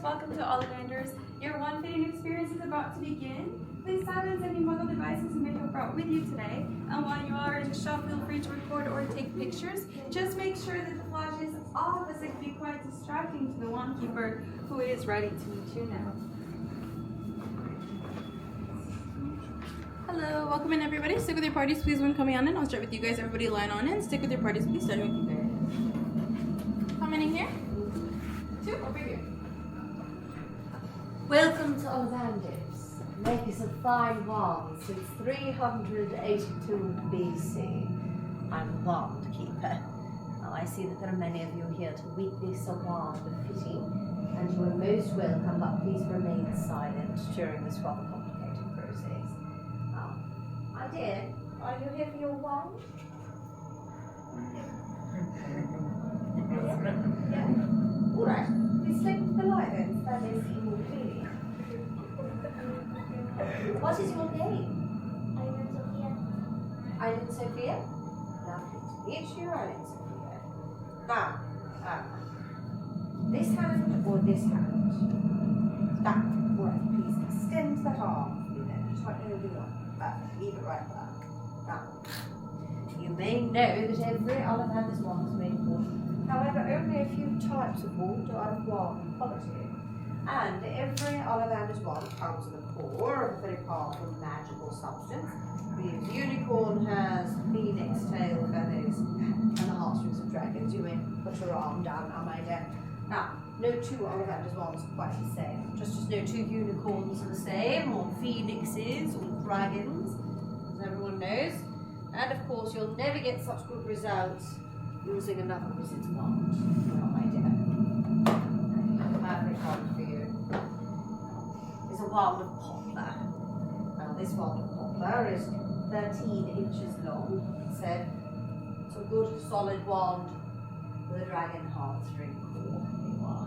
welcome to Ollivanders. Your wand fitting experience is about to begin. Please silence any mobile devices you may have brought with you today. And while you are in the shop, feel free to record or take pictures. Just make sure that the flash is off, as it can be quite distracting to the wand keeper, who is ready to meet you now. Hello, welcome in everybody. Stick with your parties, please, when coming on in. I'll start with you guys. Everybody line on in. Stick with your parties, please. Starting with you guys. How many here? 2 over here. Welcome to Ollivanders, makers of fine wands since 382 BC. I'm the wand keeper. Now I see that there are many of you here to witness a wand fitting, and you are most welcome, but please remain silent during this rather complicated process. My dear, are you here for your wand? Yeah. Alright, please slip the light then, so that is more clearly. What is your name? Island Sophia. Island Sophia? Lovely to meet you, Island Sophia. Now, this hand or this hand? That one. Alright, please extend that arm. Just like over one. Leave it right there. Now, you may know that every Ollivanders wand is made of wood. However, only a few types of wood are of wand quality. And every Ollivanders wand comes in a core of a very powerful magical substance. We use unicorn hairs, phoenix tail feathers, and the heartstrings of dragons. You may put your arm down now, my dear. Now, no 2 Ollivanders wands are quite the same. Just as no 2 unicorns are the same, or phoenixes, or dragons, as everyone knows. And of course, you'll never get such good results using another wizard's wand. Well, my dear, the perfect wand for you is a wand of poplar. Now, this wand of poplar is 13 inches long. So, it's a good solid wand with a dragon heartstring core. Here you are.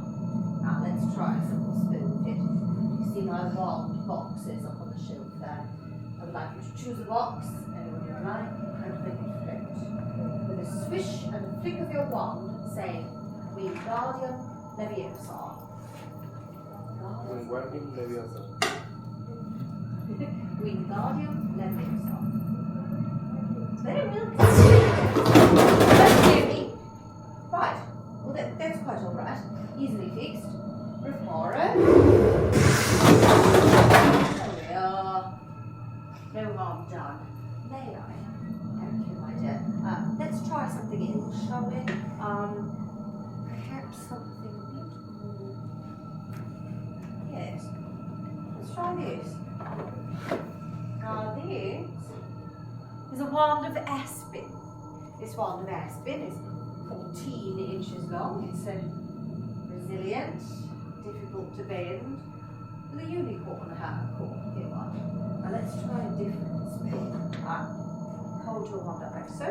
Now, let's try a simple spoon fit. You see my wand boxes up on the shelf there. I would like you to choose a box, anyone you like, and make it float. With a swish and a flick of your wand, say, Wingardium Leviosa. Wingardium Leviosa. Wingardium Leviosa. Very well. Right. Well, that's quite all right. Easily fixed. Reparo. There we are. No harm done. May I? Thank you, my dear. Let's try something else, shall we? Perhaps something a bit more. Yes. Let's try this. Now this is a wand of aspen. This wand of aspen is 14 inches long. It's resilient, difficult to bend, with a unicorn hat core. Here you are. Now let's try a different spin. Hold your wand up like so.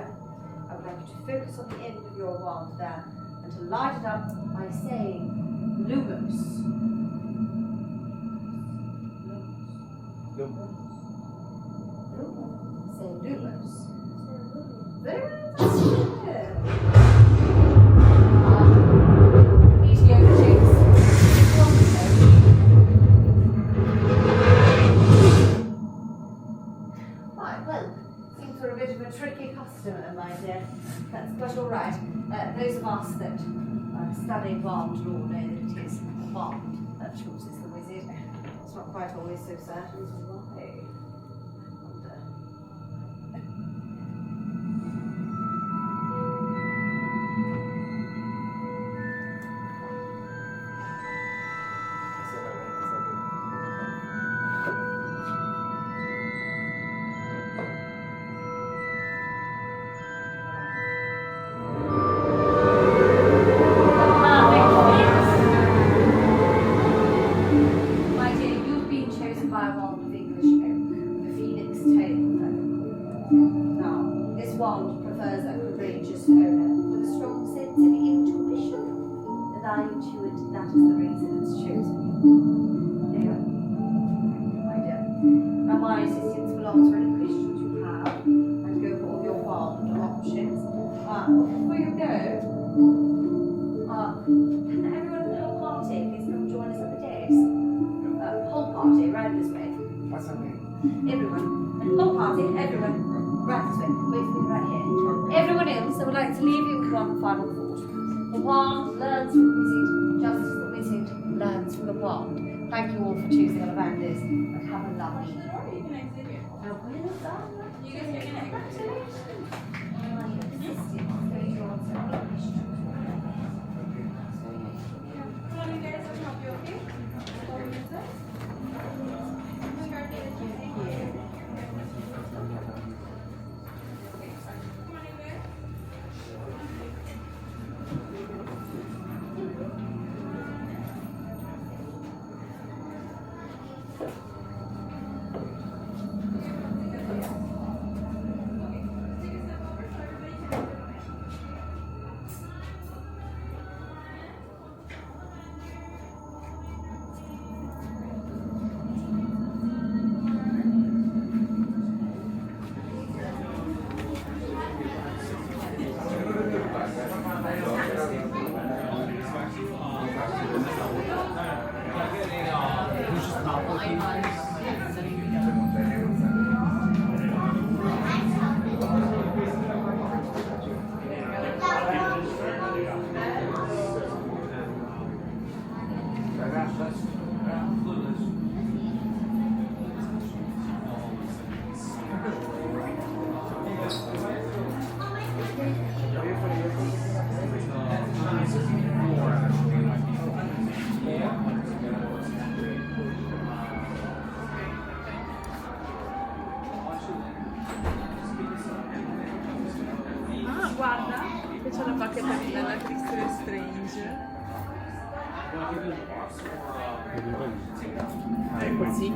I would like you to focus on the end of your wand there and to light it up by saying Lumos. Lumos. Say Lumos. Very good. Mediocre chicks. Right, well, seems we're a bit of a tricky customer, my dear. That's quite all right. Those of us that study wand law know that it is a wand that chooses the wizard. It's not quite always so certain as to why. My dear, you've been chosen by a wand of English Everyone, not party, everyone, right this way, wait for me right here. Everyone else, I would like to leave you with one final thought. The wand learns from the wizard, just as the wizard learns from the wand. Thank you all for choosing Ollivanders, and have a lovely evening. You can exit here. Well done. You guys are gonna exit. Come on, you guys, I'll help you, okay? Hold on a sec. Start getting you. Thank you. Come on, you guys. Ah, guarda, che c'è la bacchetta della Christine Strange. È così.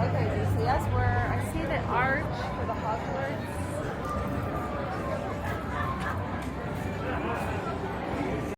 Okay, do you see us? I see the arch for the hog.